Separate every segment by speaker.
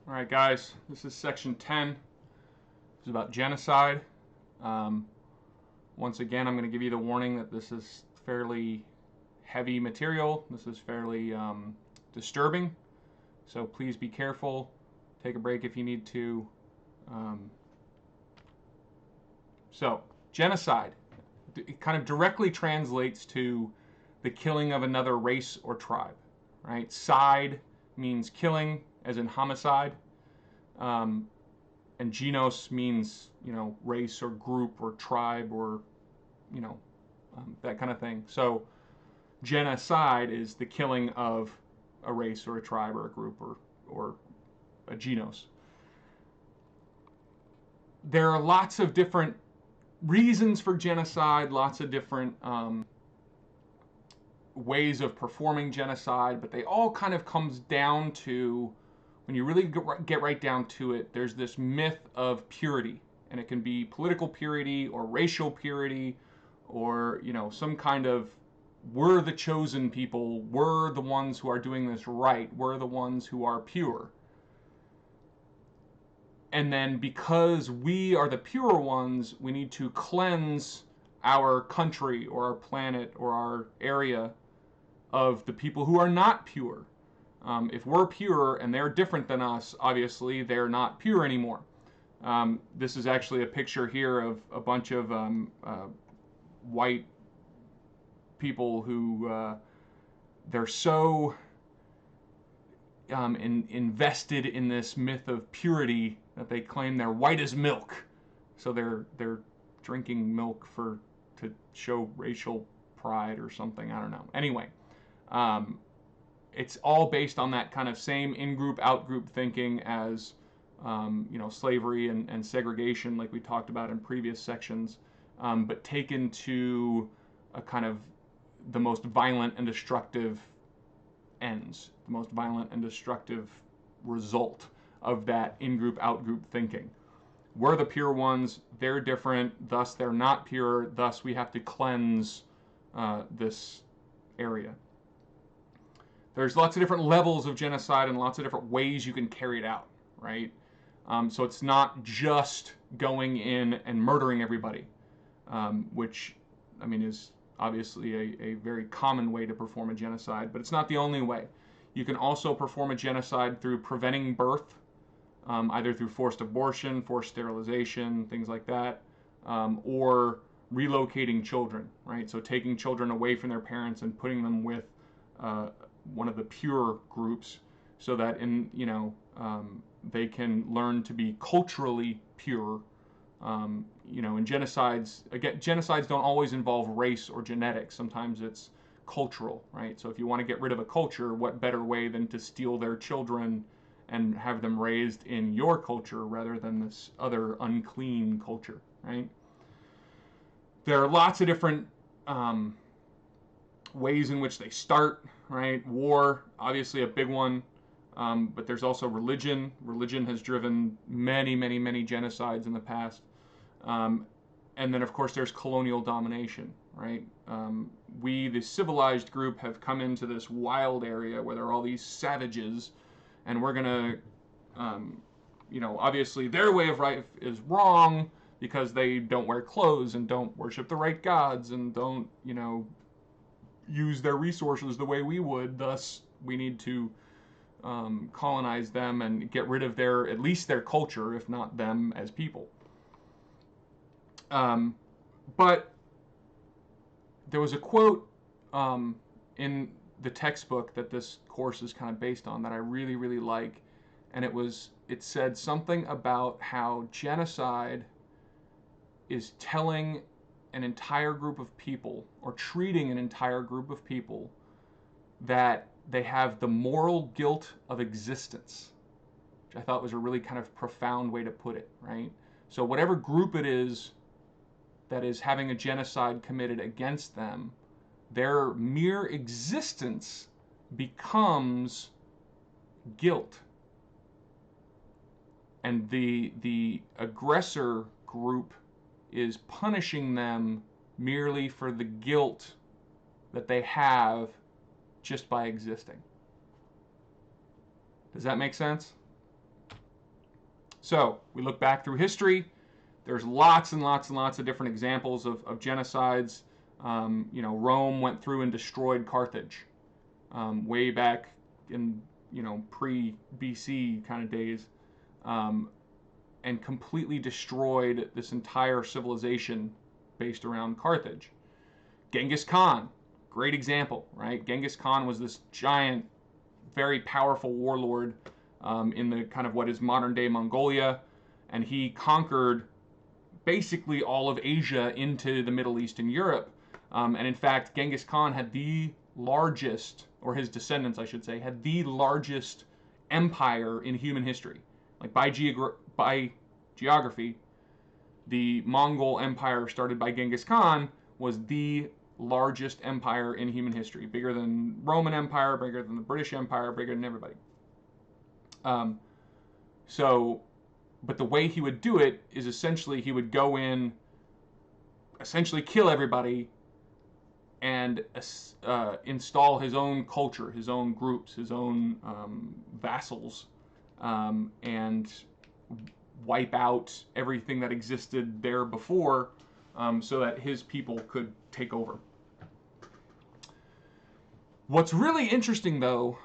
Speaker 1: All right, guys, this is section 10. It's about genocide. Once again, I'm going to give you the warning that this is fairly heavy material. This is fairly disturbing. So please be careful. Take a break if you need to. So, genocide. It kind of directly translates to the killing of another race or tribe, right? Side means killing, as in homicide, and genos means, race or group or tribe or, that kind of thing. So, genocide is the killing of a race or a tribe or a group or a genos. There are lots of different reasons for genocide, lots of different ways of performing genocide, but they all kind of comes down to, when you really get right down to it, there's this myth of purity, and it can be political purity or racial purity or, some kind of, we're the chosen people, we're the ones who are doing this right, we're the ones who are pure. And then because we are the pure ones, we need to cleanse our country or our planet or our area of the people who are not pure. If we're pure and they're different than us, obviously they're not pure anymore. This is actually a picture here of a bunch of white people who they're so invested in this myth of purity that they claim they're white as milk. So they're drinking milk to show racial pride or something. I don't know. Anyway, it's all based on that kind of same in-group, out-group thinking as slavery and segregation, like we talked about in previous sections, but taken to a kind of the most violent and destructive ends, the most violent and destructive result of that in-group, out-group thinking. We're the pure ones, they're different, thus they're not pure, thus we have to cleanse this area. There's lots of different levels of genocide and lots of different ways you can carry it out, right? So it's not just going in and murdering everybody, which, is obviously a very common way to perform a genocide, but it's not the only way. You can also perform a genocide through preventing birth, either through forced abortion, forced sterilization, things like that, or relocating children, right? So taking children away from their parents and putting them with one of the pure groups so that they can learn to be culturally pure. In genocides, again, genocides don't always involve race or genetics. Sometimes it's cultural, right? So if you want to get rid of a culture, what better way than to steal their children and have them raised in your culture rather than this other unclean culture, right? There are lots of different ways in which they start, right? War, obviously a big one, but there's also religion. Religion has driven many, many, many genocides in the past. And then, of course, there's colonial domination, right? We, the civilized group, have come into this wild area where there are all these savages, and we're going to, obviously their way of life is wrong because they don't wear clothes and don't worship the right gods and don't, use their resources the way we would. Thus, we need to colonize them and get rid of at least their culture, if not them as people. But there was a quote in the textbook that this course is kind of based on that I really, really like, and it said something about how genocide is telling an entire group of people, or treating an entire group of people, that they have the moral guilt of existence, which I thought was a really kind of profound way to put it, right? So whatever group it is that is having a genocide committed against them, their mere existence becomes guilt. And the aggressor group is punishing them merely for the guilt that they have just by existing. Does that make sense? So we look back through history. There's lots and lots and lots of different examples of genocides. Rome went through and destroyed Carthage way back in pre-BC kind of days, and completely destroyed this entire civilization based around Carthage. Genghis Khan, great example, right? Genghis Khan was this giant, very powerful warlord in the kind of what is modern day Mongolia, and he conquered basically all of Asia into the Middle East and Europe. And in fact, Genghis Khan had the largest, or his descendants, I should say, had the largest empire in human history. Like by geography, the Mongol Empire started by Genghis Khan was the largest empire in human history, bigger than Roman Empire, bigger than the British Empire, bigger than everybody. But the way he would do it is essentially he would go in, essentially kill everybody, and install his own culture, his own groups, his own vassals, and wipe out everything that existed there before, so that his people could take over. What's really interesting, though,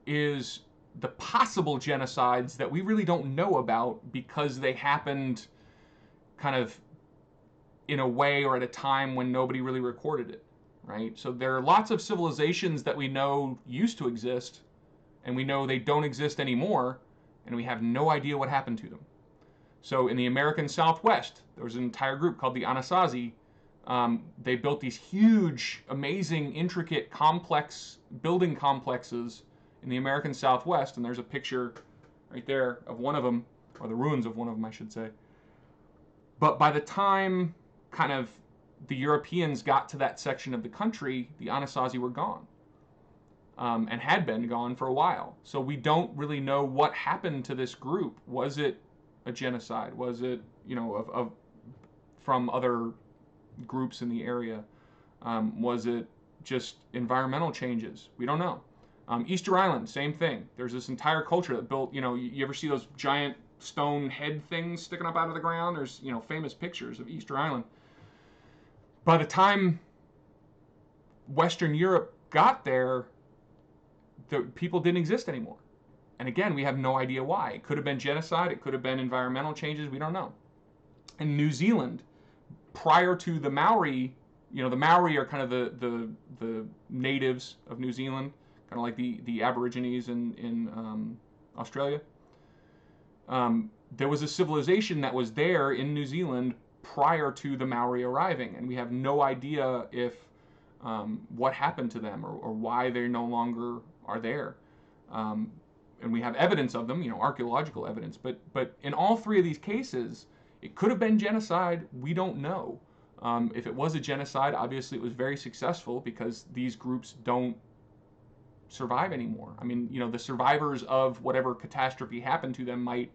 Speaker 1: is the possible genocides that we really don't know about because they happened kind of in a way or at a time when nobody really recorded it, right? So there are lots of civilizations that we know used to exist, and we know they don't exist anymore, and we have no idea what happened to them. So in the American Southwest, there was an entire group called the Anasazi. They built these huge, amazing, intricate, complex building complexes in the American Southwest, and there's a picture right there of one of them, or the ruins of one of them, I should say. But by the time kind of the Europeans got to that section of the country, the Anasazi were gone, and had been gone for a while. So we don't really know what happened to this group. Was it a genocide? Was it, from other groups in the area? Was it just environmental changes? We don't know. Easter Island, same thing. There's this entire culture that built, you ever see those giant stone head things sticking up out of the ground? There's, famous pictures of Easter Island. By the time Western Europe got there, the people didn't exist anymore. And again, we have no idea why. It could have been genocide. It could have been environmental changes. We don't know. In New Zealand, prior to the Maori, the Maori are kind of the natives of New Zealand, kind of like the Aborigines in Australia. There was a civilization that was there in New Zealand prior to the Maori arriving, and we have no idea if what happened to them or why they no longer are there. And we have evidence of them, archaeological evidence. But in all three of these cases, it could have been genocide. We don't know. If it was a genocide, obviously it was very successful because these groups don't survive anymore. I mean, the survivors of whatever catastrophe happened to them might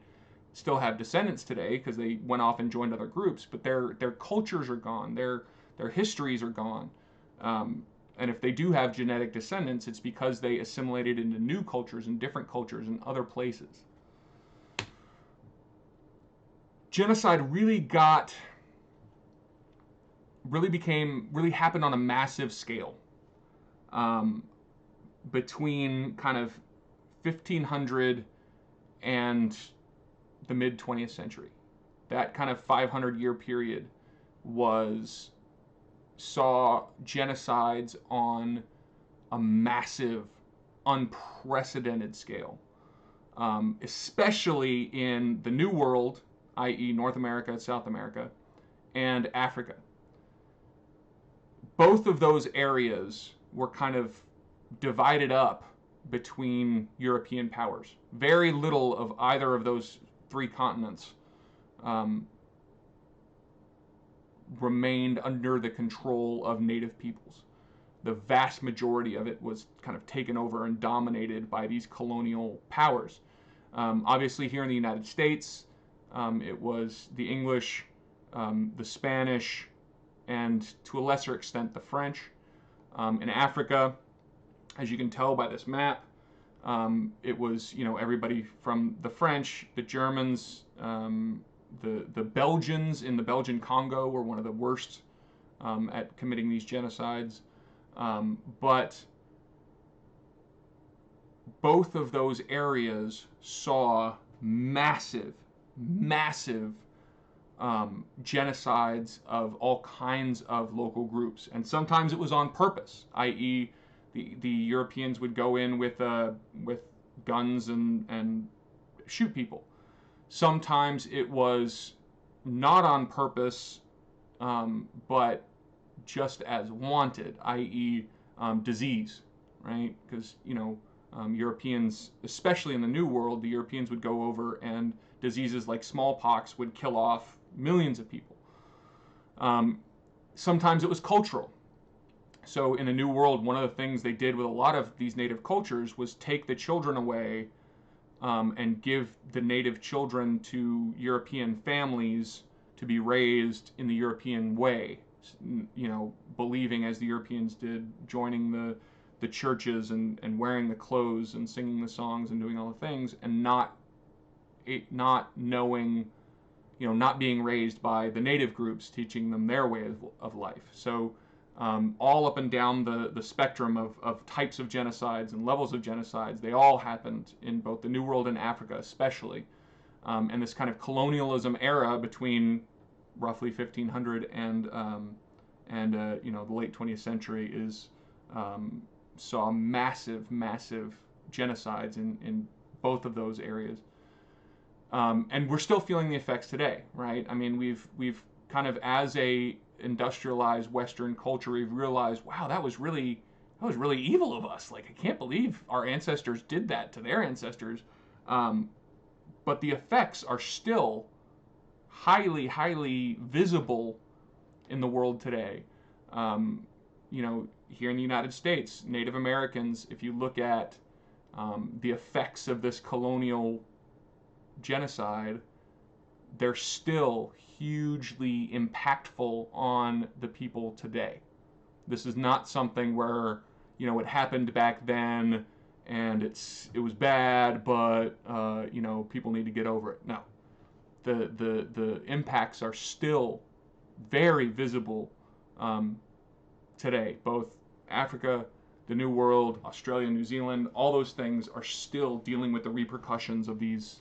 Speaker 1: still have descendants today because they went off and joined other groups, but their cultures are gone. Their histories are gone. And if they do have genetic descendants, it's because they assimilated into new cultures and different cultures in other places. Genocide really happened on a massive scale between kind of 1500 and the mid 20th century. That kind of 500-year period saw genocides on a massive, unprecedented scale, especially in the New World, i.e. North America, South America, and Africa. Both of those areas were kind of divided up between European powers. Very little of either of those three continents remained under the control of native peoples. The vast majority of it was kind of taken over and dominated by these colonial powers. Obviously here in the United States, it was the English, the Spanish, and to a lesser extent the French. In Africa, as you can tell by this map, It was, everybody from the French, the Germans, the Belgians in the Belgian Congo were one of the worst at committing these genocides. But both of those areas saw massive, massive genocides of all kinds of local groups. And sometimes it was on purpose, i.e., the Europeans would go in with guns and shoot people. Sometimes it was not on purpose, but just as wanted, i.e., disease, right? Because Europeans, especially in the New World, the Europeans would go over and diseases like smallpox would kill off millions of people. Sometimes it was cultural. So in the New World, one of the things they did with a lot of these native cultures was take the children away and give the native children to European families to be raised in the European way, believing as the Europeans did, joining the churches and wearing the clothes and singing the songs and doing all the things, and not knowing, not being raised by the native groups teaching them their way of life. So all up and down the spectrum of types of genocides and levels of genocides, they all happened in both the New World and Africa especially. And this kind of colonialism era between roughly 1500 and the late 20th century saw massive, massive genocides in both of those areas. And we're still feeling the effects today, right? I mean, we've kind of, as a industrialized Western culture, we've realized, wow, that was really evil of us. Like, I can't believe our ancestors did that to their ancestors. But the effects are still highly, highly visible in the world today. Here in the United States, Native Americans, if you look at the effects of this colonial genocide, they're still hugely impactful on the people today. This is not something where, it happened back then and it was bad, but people need to get over it. No. The impacts are still very visible today. Both Africa, the New World, Australia, New Zealand, all those things are still dealing with the repercussions of these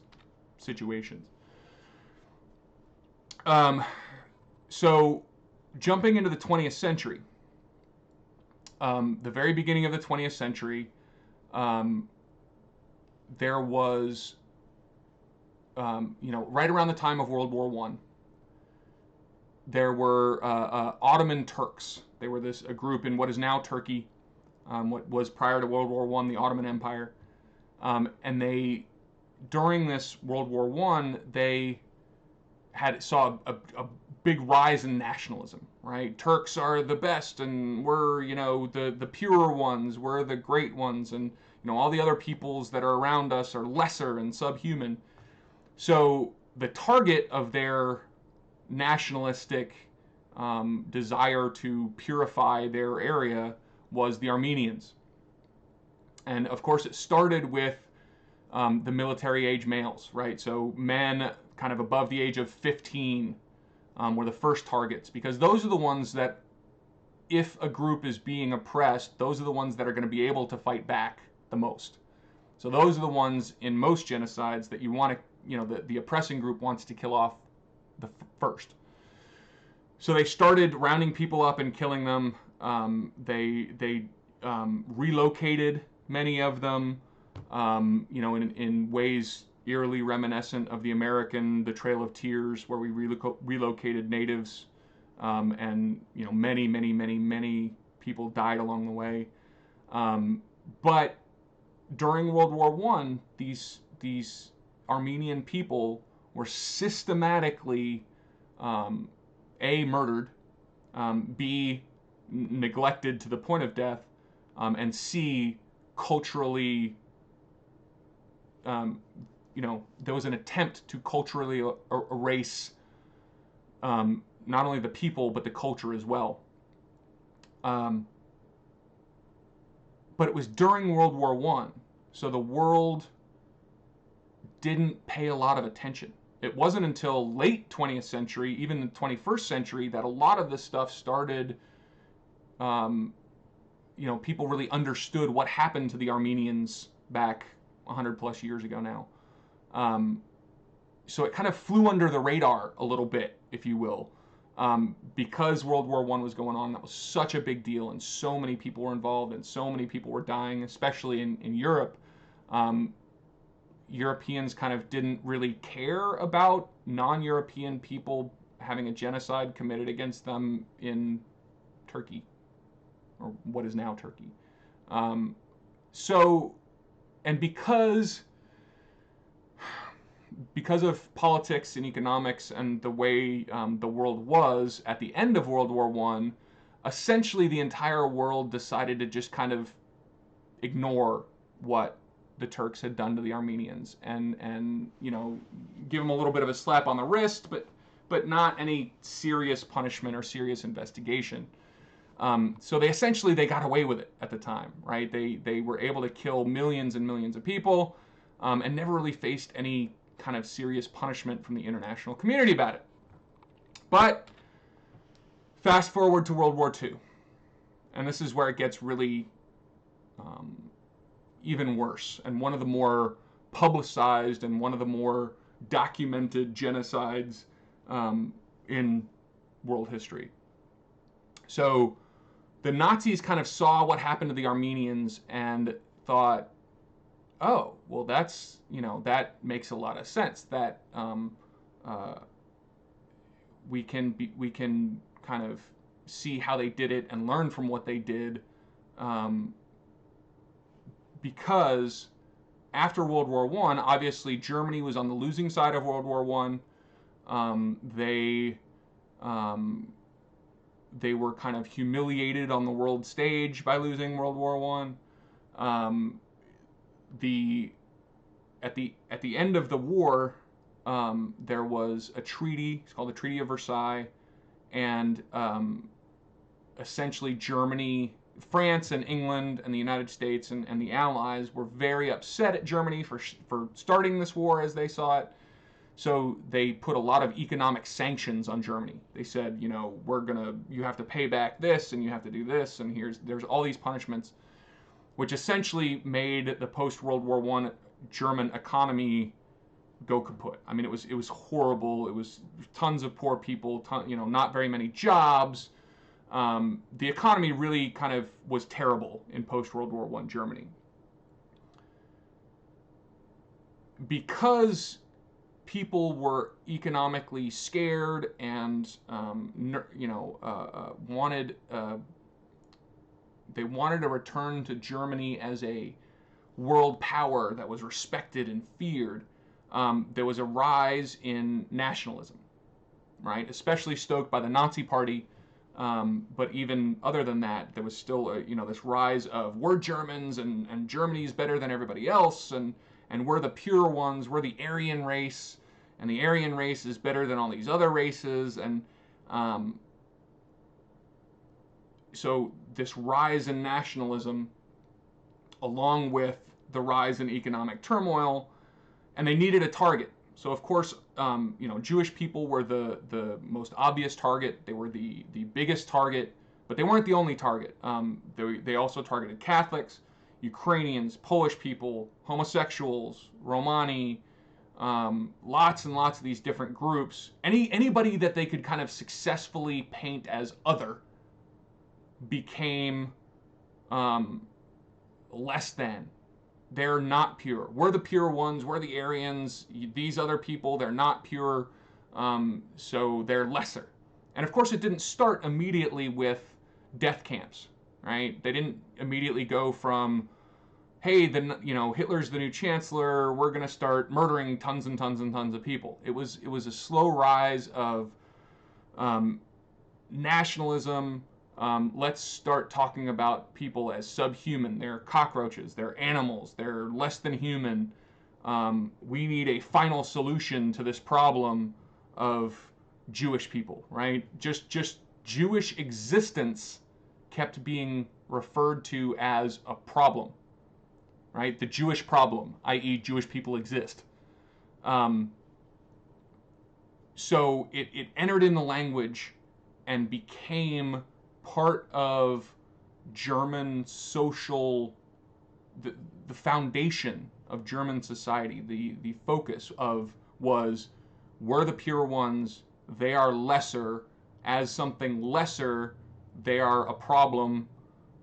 Speaker 1: situations. So jumping into the 20th century, the very beginning of the 20th century, there was, right around the time of World War I, there were Ottoman Turks. They were a group in what is now Turkey, what was prior to World War I, the Ottoman Empire. And they, during this World War I, they saw a big rise in nationalism, right? Turks are the best, and we're, the pure ones, we're the great ones, and, all the other peoples that are around us are lesser and subhuman. So the target of their nationalistic desire to purify their area was the Armenians. And of course it started with the military age males, right? So men kind of above the age of 15 were the first targets, because those are the ones that, if a group is being oppressed, those are the ones that are going to be able to fight back the most. So those are the ones in most genocides that you want to, the oppressing group wants to kill off the first. So they started rounding people up and killing them. They relocated many of them, in ways eerily reminiscent of the Trail of Tears, where we relocated natives, and many, many, many, many people died along the way. But during World War I, these Armenian people were systematically A, murdered, B, neglected to the point of death, and C, culturally, there was an attempt to culturally erase not only the people, but the culture as well. But it was during World War I. So the world didn't pay a lot of attention. It wasn't until late 20th century, even the 21st century, that a lot of this stuff started, um, people really understood what happened to the Armenians back 100 plus years ago now. Um, so it kind of flew under the radar a little bit, if you will, because World War I was going on. That was such a big deal, and so many people were involved, and so many people were dying, especially in Europe. Europeans kind of didn't really care about non-European people having a genocide committed against them in Turkey, or what is now Turkey. So, and because of politics and economics and the way the world was at the end of World War I, essentially the entire world decided to just kind of ignore what the Turks had done to the Armenians, and give them a little bit of a slap on the wrist, but not any serious punishment or serious investigation. So they got away with it at the time, right? They were able to kill millions and millions of people, and never really faced any kind of serious punishment from the international community about it. But fast forward to World War II, and this is where it gets really even worse, and one of the more publicized and one of the more documented genocides in world history. So the Nazis kind of saw what happened to the Armenians and thought, oh, well, that makes a lot of sense. That we can kind of see how they did it and learn from what they did, because after World War I, obviously Germany was on the losing side of World War I. They were kind of humiliated on the world stage by losing World War I. At the end of the war, there was a treaty. It's called the Treaty of Versailles, and essentially Germany, France, and England, and the United States and the Allies were very upset at Germany for starting this war as they saw it. So they put a lot of economic sanctions on Germany. They said, you have to pay back this, and you have to do this, and there's all these punishments, which essentially made the post-World War I German economy go kaput. I mean, it was horrible. It was tons of poor people, not very many jobs. The economy really kind of was terrible in post-World War I Germany. Because people were economically scared and wanted a return to Germany as a world power that was respected and feared, there was a rise in nationalism, right? Especially stoked by the Nazi Party. But even other than that, there was still this rise of we're Germans and Germany's better than everybody else, and we're the pure ones, we're the Aryan race, and the Aryan race is better than all these other races, and so this rise in nationalism, along with the rise in economic turmoil, and they needed a target. So of course, Jewish people were the most obvious target. They were the biggest target, but they weren't the only target. They also targeted Catholics, Ukrainians, Polish people, homosexuals, Romani, lots and lots of these different groups. Anybody that they could kind of successfully paint as other became less than. They're not pure. We're the pure ones. We're the Aryans. These other people, they're not pure, so they're lesser. And of course, it didn't start immediately with death camps, right? They didn't immediately go from, hey, Hitler's the new chancellor. We're going to start murdering tons and tons and tons of people. It was a slow rise of nationalism. Let's start talking about people as subhuman. They're cockroaches. They're animals. They're less than human. We need a final solution to this problem of Jewish people, right? Just Jewish existence kept being referred to as a problem, right? The Jewish problem, i.e., Jewish people exist. Um, so it entered in the language and became part of German social, the, the foundation of German society. The focus of was, we're the pure ones, they are lesser. As something lesser, they are a problem,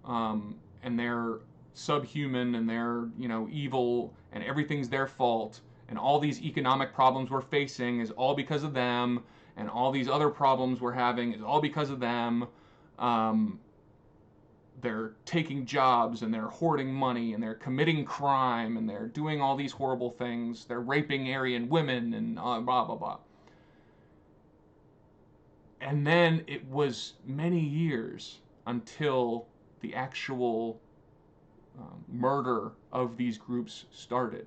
Speaker 1: and they're subhuman, and they're, evil, and everything's their fault, and all these economic problems we're facing is all because of them, and all these other problems we're having is all because of them. They're taking jobs, and they're hoarding money, and they're committing crime, and they're doing all these horrible things. They're raping Aryan women, and blah, blah, blah. And then it was many years until the actual murder of these groups started.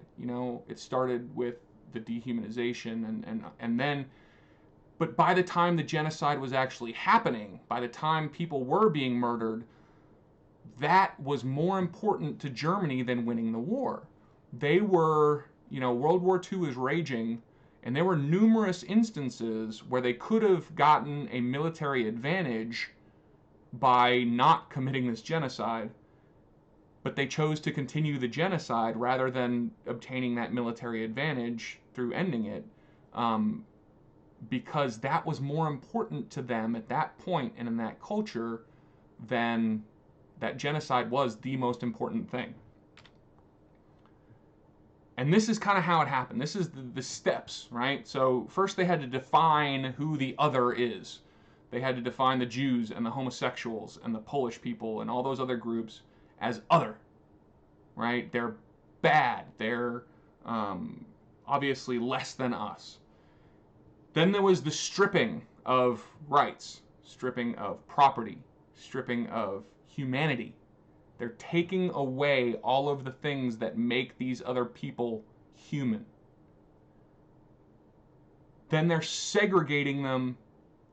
Speaker 1: It started with the dehumanization, and then, but by the time the genocide was actually happening, by the time people were being murdered, that was more important to Germany than winning the war. They were, World War II is raging, and there were numerous instances where they could have gotten a military advantage by not committing this genocide, but they chose to continue the genocide rather than obtaining that military advantage through ending it, because that was more important to them at that point and in that culture than that genocide was the most important thing. And this is kind of how it happened. This is the steps, right? So first they had to define who the other is. They had to define the Jews and the homosexuals and the Polish people and all those other groups as other, right? They're bad. They're obviously less than us. Then there was the stripping of rights, stripping of property, stripping of humanity. They're taking away all of the things that make these other people human. Then they're segregating them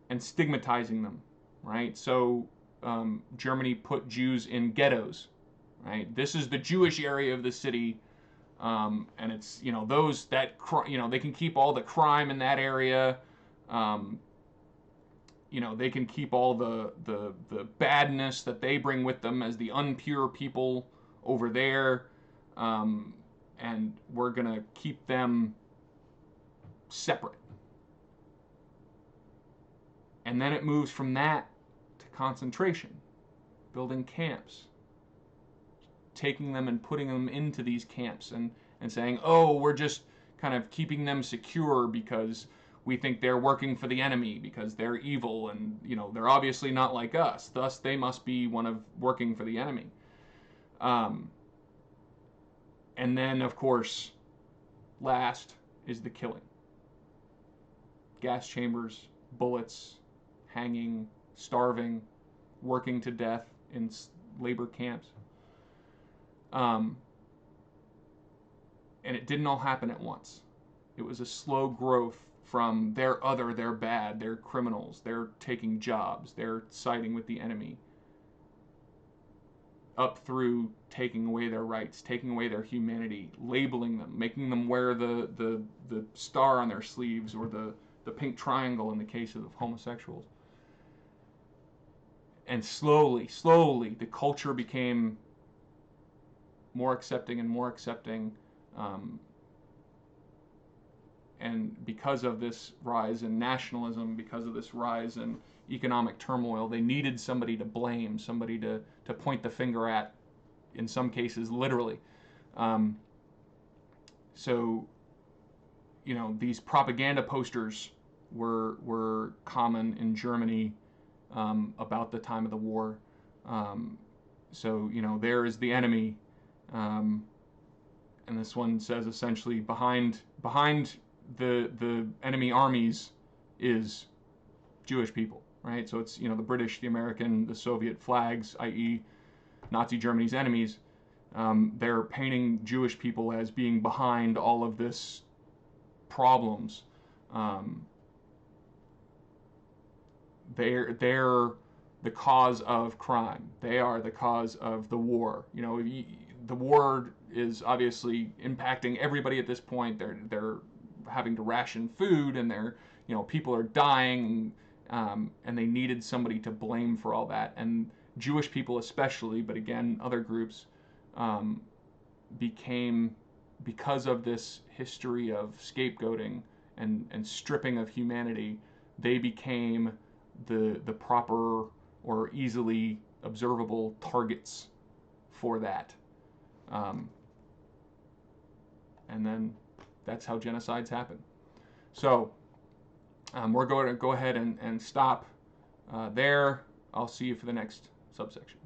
Speaker 1: and stigmatizing them, right? So Germany put Jews in ghettos, right? This is the Jewish area of the city, and it's, those that, they can keep all the crime in that area. They can keep all the badness that they bring with them as the unpure people over there, and we're going to keep them separate. And then it moves from that to concentration, building camps, taking them and putting them into these camps, and saying, oh, we're just kind of keeping them secure because we think they're working for the enemy, because they're evil, and they're obviously not like us, thus they must be one of working for the enemy. And then, of course, last is the killing. Gas chambers, bullets, hanging, starving, working to death in labor camps. And it didn't all happen at once. It was a slow growth from they're other, they're bad, they're criminals, they're taking jobs, they're siding with the enemy, up through taking away their rights, taking away their humanity, labeling them, making them wear the star on their sleeves, or the pink triangle in the case of homosexuals. And slowly, the culture became more accepting and more accepting. And because of this rise in nationalism, because of this rise in economic turmoil, they needed somebody to blame, somebody to point the finger at, in some cases, literally. So, these propaganda posters were common in Germany about the time of the war. So, there is the enemy. And this one says essentially behind the enemy armies is Jewish people, right? So it's, the British, the American, the Soviet flags, i.e. Nazi Germany's enemies. They're painting Jewish people as being behind all of this problems. They're the cause of crime. They are the cause of the war. the war is obviously impacting everybody at this point. They're having to ration food, and people are dying, and they needed somebody to blame for all that. And Jewish people especially, but again other groups, became, because of this history of scapegoating and stripping of humanity, they became the proper or easily observable targets for that. And then that's how genocides happen. So we're going to go ahead and stop there. I'll see you for the next subsection.